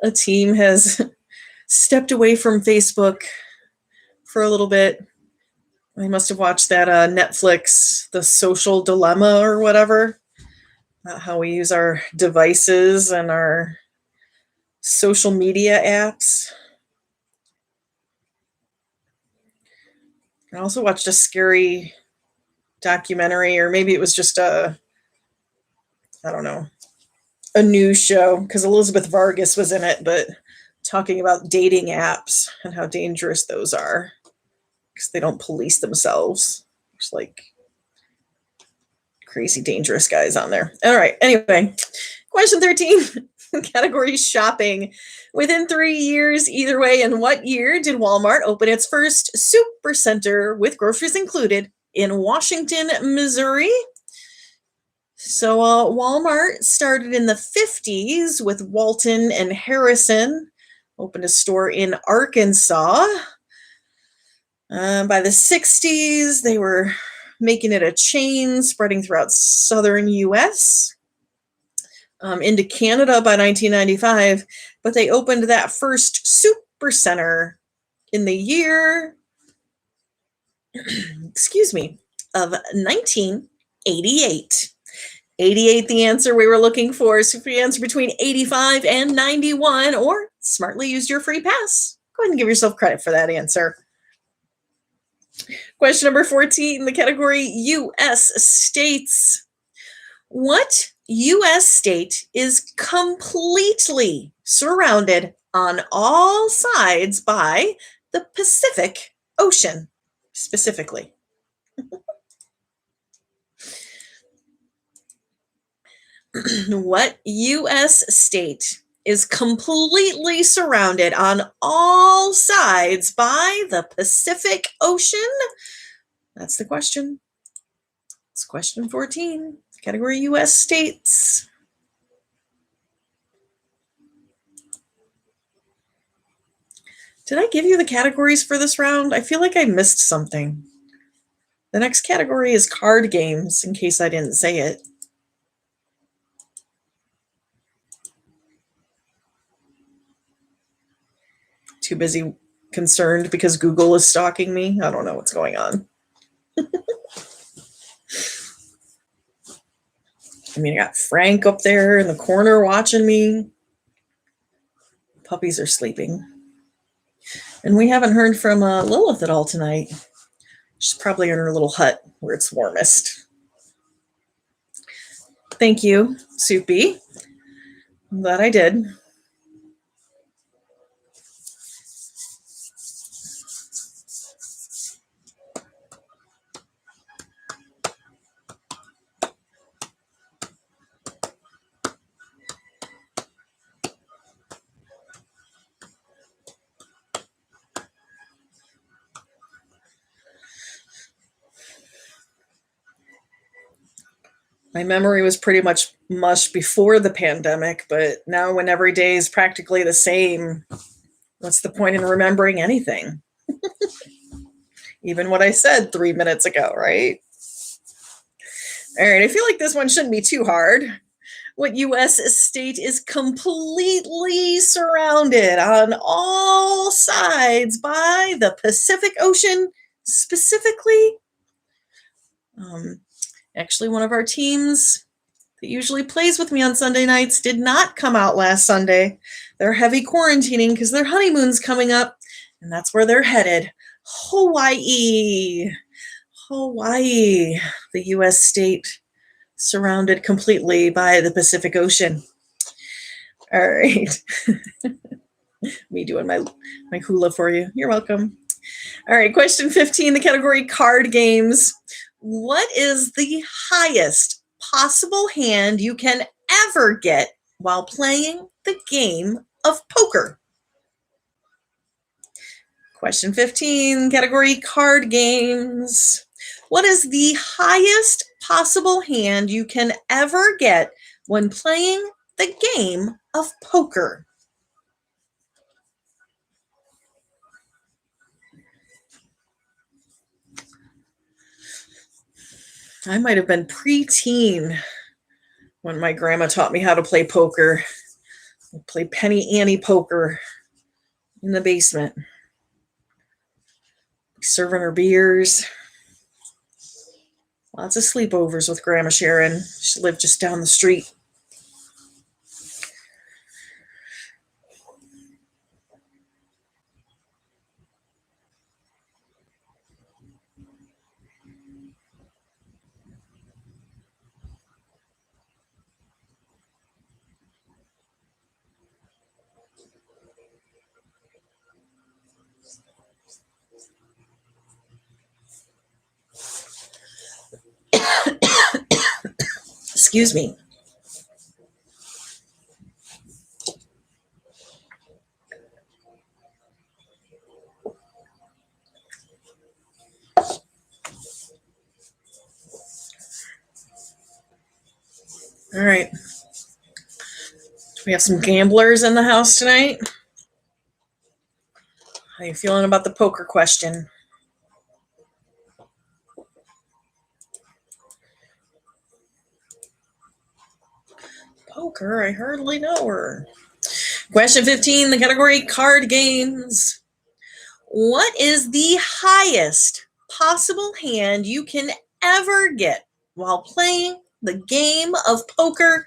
a team has stepped away from Facebook for a little bit. I must have watched that Netflix, The Social Dilemma or whatever. How we use our devices and our social media apps. I also watched a scary documentary, or maybe it was just a news show, because Elizabeth Vargas was in it, but talking about dating apps and how dangerous those are because they don't police themselves. It's like crazy dangerous guys on there. All right. Anyway, question 13, category shopping. Within 3 years, either way, in what year did Walmart open its first super center with groceries included in Washington, Missouri? So Walmart started in the 50s with Walton and Harrison, opened a store in Arkansas. By the 60s, they were making it a chain spreading throughout southern U.S., into Canada by 1995, but they opened that first super center in the year, of 1988. 88, the answer we were looking for. So if you answer between 85 and 91, or smartly used your free pass, go ahead and give yourself credit for that answer. Question number 14, the category U.S. states. What U.S. state is completely surrounded on all sides by the Pacific Ocean, specifically? What U.S. state is completely surrounded on all sides by the Pacific Ocean? That's the question. It's question 14, category U.S. states. Did I give you the categories for this round? I feel like I missed something. The next category is card games, in case I didn't say it. Too busy concerned because Google is stalking me. I don't know what's going on. I mean, I got Frank up there in the corner watching me. Puppies are sleeping. And we haven't heard from Lilith at all tonight. She's probably in her little hut where it's warmest. Thank you, Soupy. I'm glad I did. My memory was pretty much mush before the pandemic, but now when every day is practically the same, what's the point in remembering anything? Even what I said 3 minutes ago, right? All right, I feel like this one shouldn't be too hard. What U.S. state is completely surrounded on all sides by the Pacific Ocean, specifically? Actually, one of our teams that usually plays with me on Sunday nights did not come out last Sunday. They're heavy quarantining because their honeymoon's coming up, and that's where they're headed. Hawaii. Hawaii, the U.S. state surrounded completely by the Pacific Ocean. All right. Me doing my hula for you. You're welcome. All right, question 15, the category card games. What is the highest possible hand you can ever get while playing the game of poker? Question 15, category card games. What is the highest possible hand you can ever get when playing the game of poker? I might have been preteen when my grandma taught me how to play poker. I played Penny Annie poker in the basement, serving her beers. Lots of sleepovers with Grandma Sharon. She lived just down the street. Excuse me. All right. We have some gamblers in the house tonight. How you feeling about the poker question? Poker, I hardly know her. Question 15, the category card games. What is the highest possible hand you can ever get while playing the game of poker?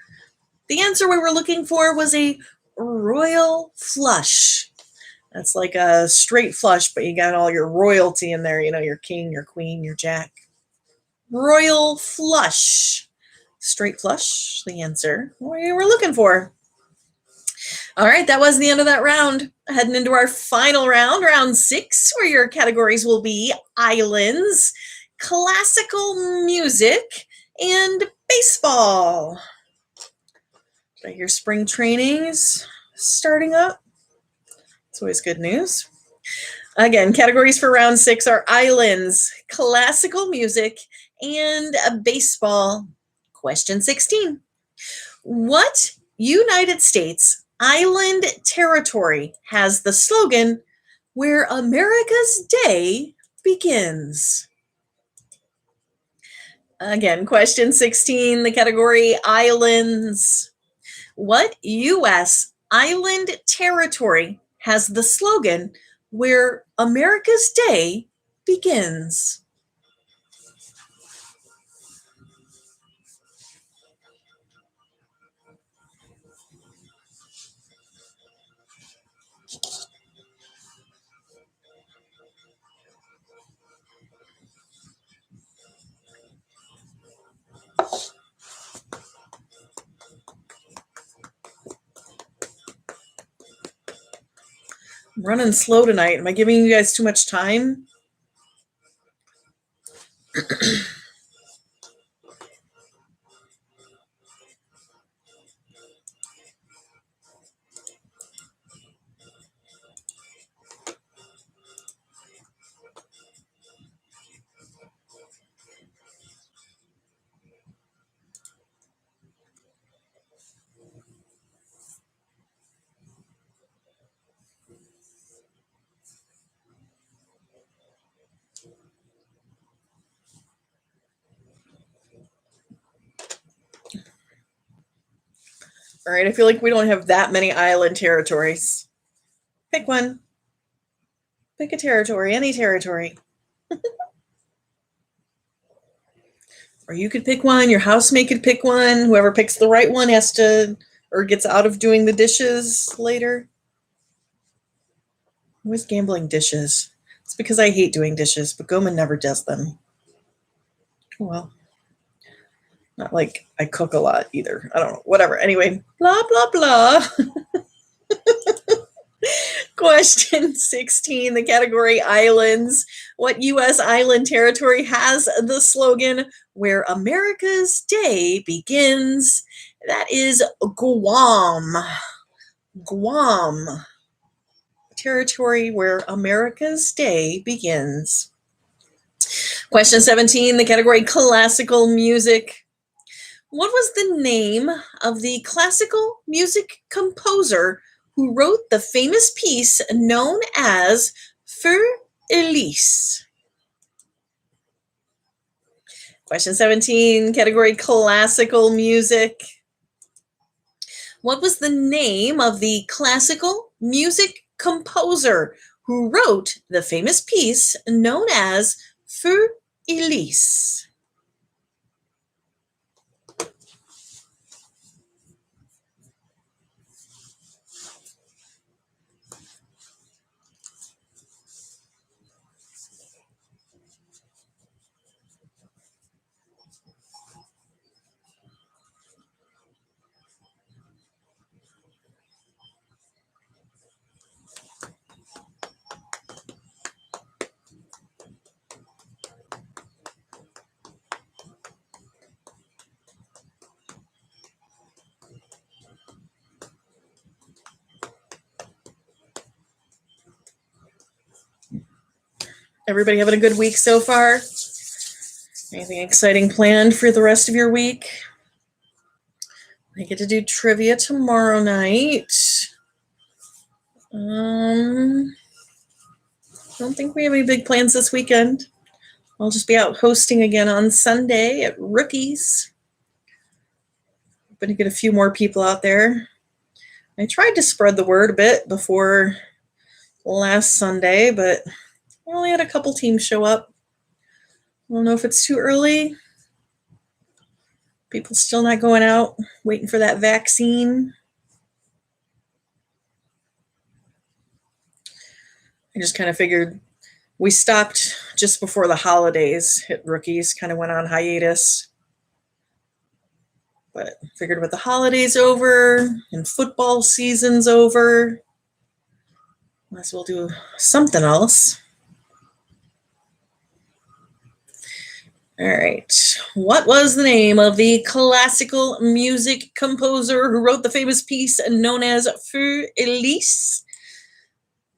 The answer we were looking for was a royal flush. That's like a straight flush, but you got all your royalty in there, your king, your queen, your jack. Royal flush. Straight flush, the answer we were looking for. All right, that was the end of that round. Heading into our final round, round 6, where your categories will be islands, classical music, and baseball. But your spring trainings starting up. It's always good news. Again, categories for round 6 are islands, classical music, and baseball. Question 16. What United States island territory has the slogan, "Where America's Day Begins"? Again, question 16, the category islands. What U.S. island territory has the slogan, "Where America's Day Begins"? running slow tonight. Am I giving you guys too much time? All right, I feel like we don't have that many island territories. Pick one. Pick a territory, any territory. Or you could pick one, your housemate could pick one. Whoever picks the right one has to, or gets out of doing the dishes later. Who is gambling dishes? It's because I hate doing dishes, but Goman never does them. Well, not like I cook a lot either. I don't know. Whatever. Anyway, blah, blah, blah. Question 16, the category islands. What U.S. island territory has the slogan, "Where America's Day Begins"? That is Guam. Guam. Territory where America's Day begins. Question 17, the category classical music. What was the name of the classical music composer who wrote the famous piece known as Für Elise? Question 17, category classical music. What was the name of the classical music composer who wrote the famous piece known as Für Elise? Everybody having a good week so far? Anything exciting planned for the rest of your week? I get to do trivia tomorrow night. Don't think we have any big plans this weekend. I'll just be out hosting again on Sunday at Rookies. Going to get a few more people out there. I tried to spread the word a bit before last Sunday, but I only had a couple teams show up. I don't know if it's too early. People still not going out, waiting for that vaccine. I just kind of figured we stopped just before the holidays at Rookies, kind of went on hiatus. But figured with the holidays over and football season's over, might as well do something else. All right. What was the name of the classical music composer who wrote the famous piece known as Für Elise?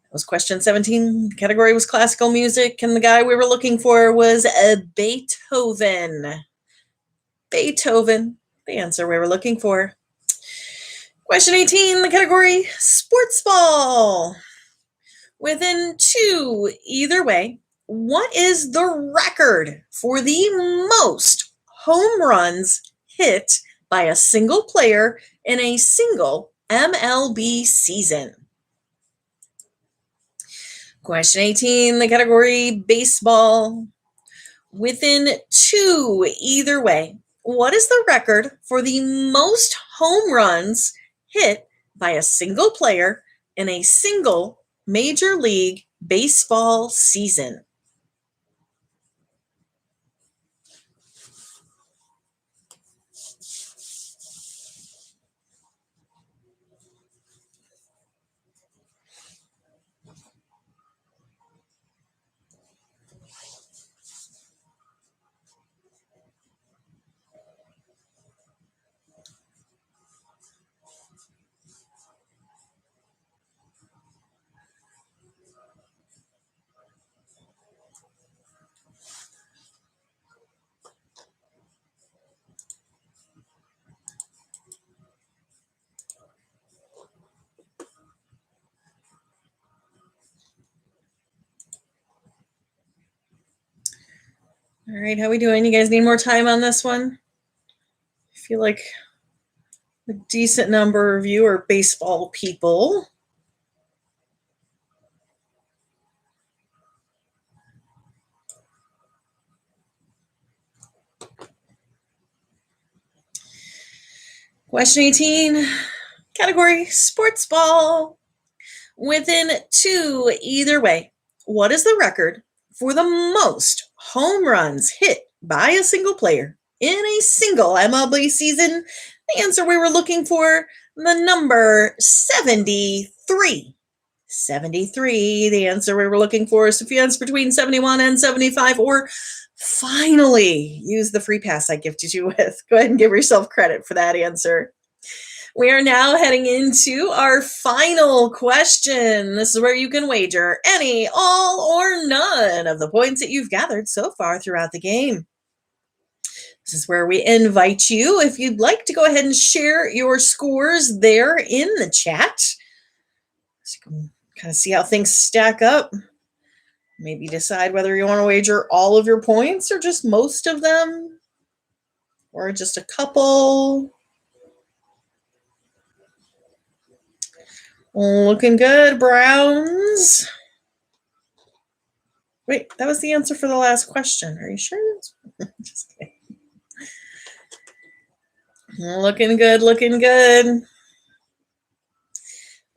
That was question 17. The category was classical music, and the guy we were looking for was Beethoven. Beethoven, the answer we were looking for. Question 18, the category sports ball. Within two, either way, what is the record for the most home runs hit by a single player in a single MLB season? Question 18, the category baseball. Within two, either way, what is the record for the most home runs hit by a single player in a single Major League Baseball season? All right, how we doing? You guys need more time on this one? I feel like a decent number of you are baseball people. Question 18, category sports ball. Within two either way, what is the record for the most home runs hit by a single player in a single MLB season? The answer we were looking for, the number 73. 73, the answer we were looking for. So if you answer between 71 and 75, or finally use the free pass I gifted you with, go ahead and give yourself credit for that answer. We are now heading into our final question. This is where you can wager any, all, or none of the points that you've gathered so far throughout the game. This is where we invite you, if you'd like, to go ahead and share your scores there in the chat, so you can kind of see how things stack up. Maybe decide whether you want to wager all of your points or just most of them, or just a couple. Looking good, Browns. Wait, that was the answer for the last question. Are you sure? Just kidding. Looking good, looking good.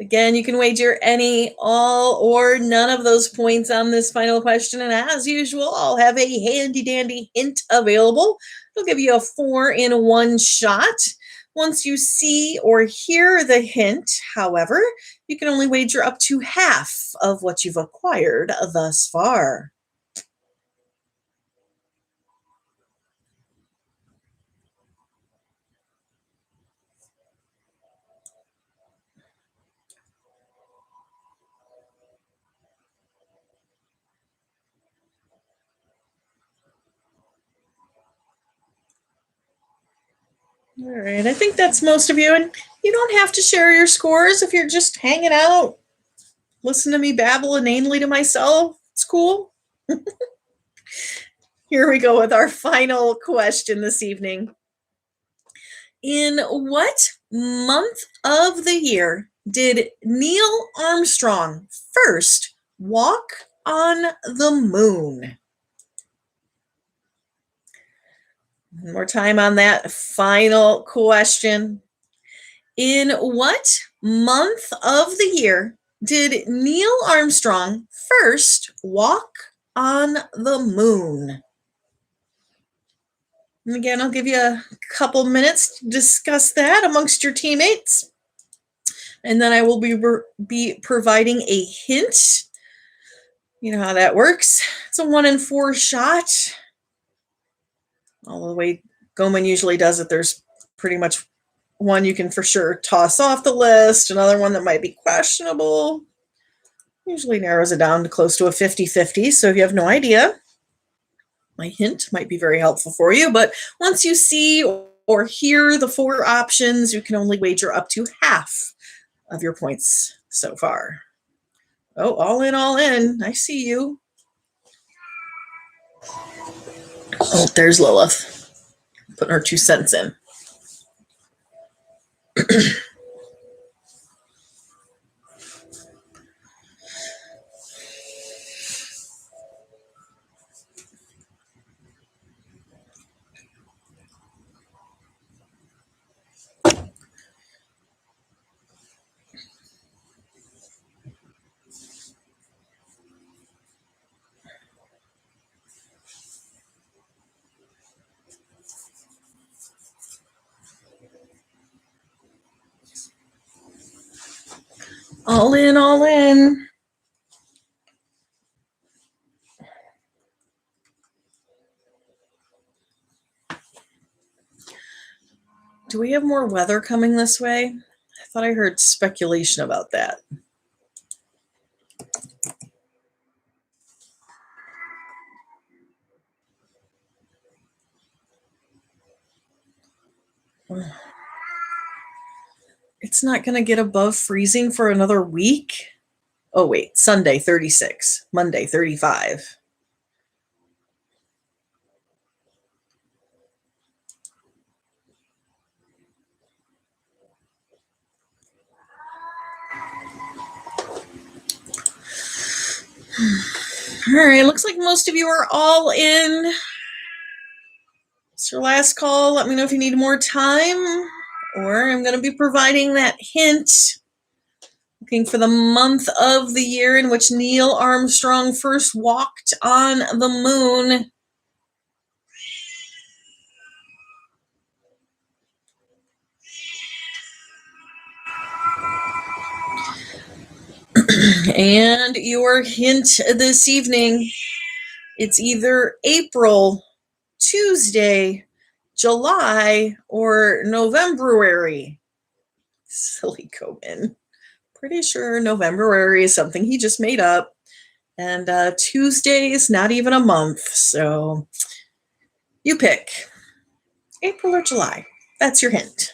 Again, you can wager any, all, or none of those points on this final question. And as usual, I'll have a handy-dandy hint available. It'll give you a 4-in-1 shot. Once you see or hear the hint, however, you can only wager up to half of what you've acquired thus far. All right, I think that's most of you. And you don't have to share your scores if you're just hanging out. Listen to me babble inanely to myself. It's cool. Here we go with our final question this evening. In what month of the year did Neil Armstrong first walk on the moon? One more time on that final question. In what month of the year did Neil Armstrong first walk on the moon? And again, I'll give you a couple minutes to discuss that amongst your teammates. And then I will be providing a hint. You know how that works. It's a 1-in-4 shot. All the way Goman usually does it, there's pretty much one you can for sure toss off the list, another one that might be questionable. Usually narrows it down to close to a 50-50. So if you have no idea, my hint might be very helpful for you. But once you see or hear the 4 options, you can only wager up to half of your points so far. Oh, all in, all in. I see you. Oh, there's Lilith, putting her 2 cents in. All in, all in. Do we have more weather coming this way? I thought I heard speculation about that. It's not going to get above freezing for another week. Oh, wait, Sunday 36, Monday 35. All right, looks like most of you are all in. It's your last call. Let me know if you need more time, or I'm going to be providing that hint. Looking for the month of the year in which Neil Armstrong first walked on the moon. And your hint this evening, it's either April, Tuesday, July, or November. Silly Coben. Pretty sure November is something he just made up. And Tuesday is not even a month. So you pick April or July. That's your hint.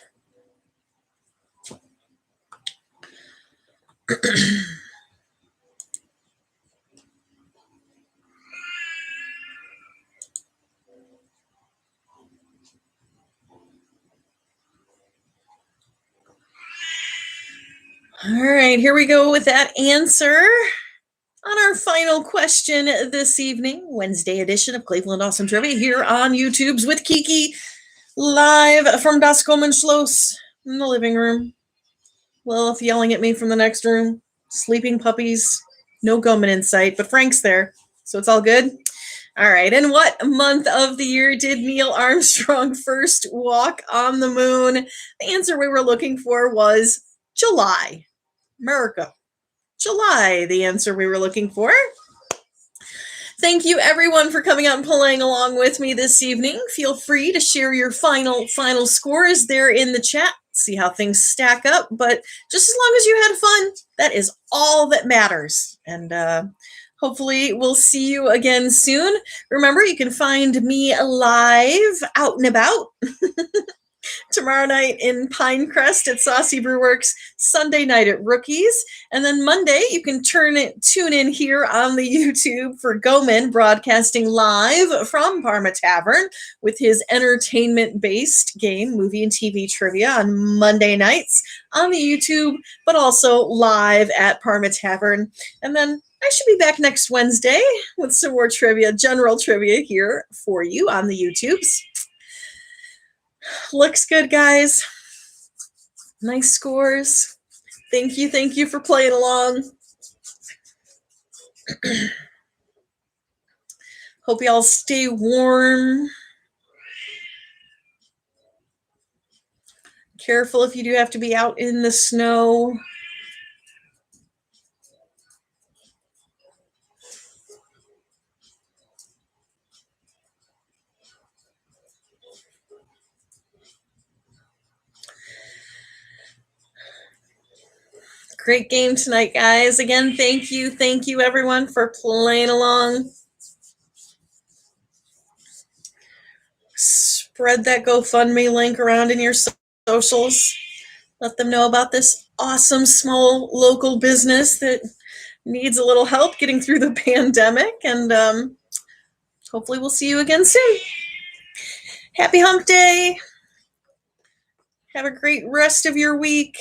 All right, here we go with that answer on our final question this evening, Wednesday edition of Cleveland Awesome Trivia here on YouTube's with Kiki, live from Das Schloss in the living room. Lilith yelling at me from the next room, sleeping puppies, no Goman in sight, but Frank's there, so it's all good. All right, and what month of the year did Neil Armstrong first walk on the moon? The answer we were looking for was July. America. July, the answer we were looking for. Thank you, everyone, for coming out and playing along with me this evening. Feel free to share your final scores there in the chat. See how things stack up. But just as long as you had fun, that is all that matters. And hopefully we'll see you again soon. Remember, you can find me live out and about tomorrow night in Pinecrest at Saucy Brew Works, Sunday night at Rookies, and then Monday you can tune in here on the YouTube for Goman broadcasting live from Parma Tavern with his entertainment-based game, movie and TV trivia on Monday nights on the YouTube, but also live at Parma Tavern. And then I should be back next Wednesday with some more trivia, general trivia here for you on the YouTubes. Looks good, guys. Nice scores. Thank you for playing along. Hope y'all stay warm. Careful if you do have to be out in the snow. Great game tonight, guys. Again, thank you, everyone, for playing along. Spread that GoFundMe link around in your socials. Let them know about this awesome small local business that needs a little help getting through the pandemic. And hopefully we'll see you again soon. Happy Hump Day. Have a great rest of your week.